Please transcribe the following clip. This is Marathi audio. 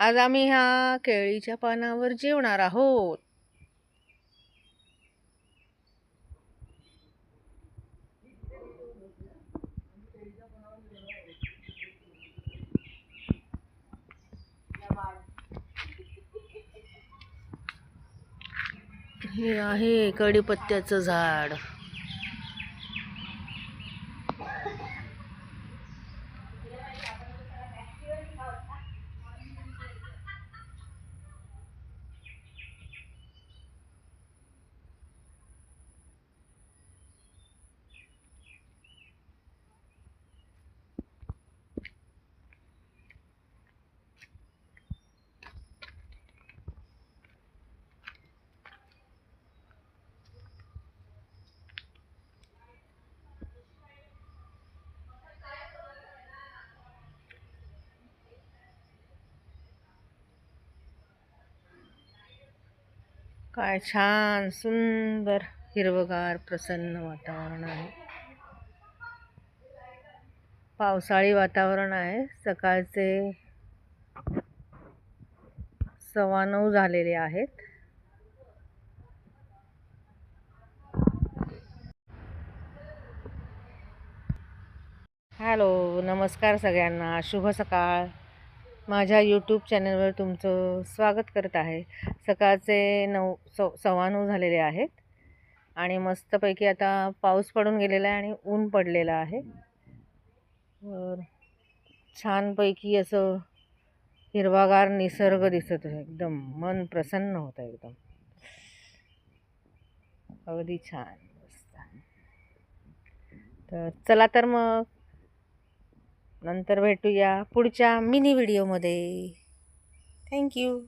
आज आम्ही ह्या केळीच्या पानावर जेवणार आहोत. हे आहे कढीपत्त्याचं झाड. काय छान सुंदर हिरवगार प्रसन्न वातावरण आहे. पावसाळी वातावरण आहे. सकाळचे 9:15 झालेले आहेत. हॅलो, नमस्कार सगळ्यांना. शुभ सकाळ. माझ्या यूट्यूब चॅनलवर तुमचं स्वागत करत आहे. सकाळचे 9:15 झालेले आहेत आणि मस्तपैकी आता पाऊस पडून गेलेला आहे आणि ऊन पडलेलं आहे. छानपैकी असं हिरवागार निसर्ग दिसत आहे. एकदम मन प्रसन्न होतं. एकदम अगदी छान. तर चला तर मग नंतर भेटूया पुढच्या मिनी व्हिडिओमध्ये. थँक्यू.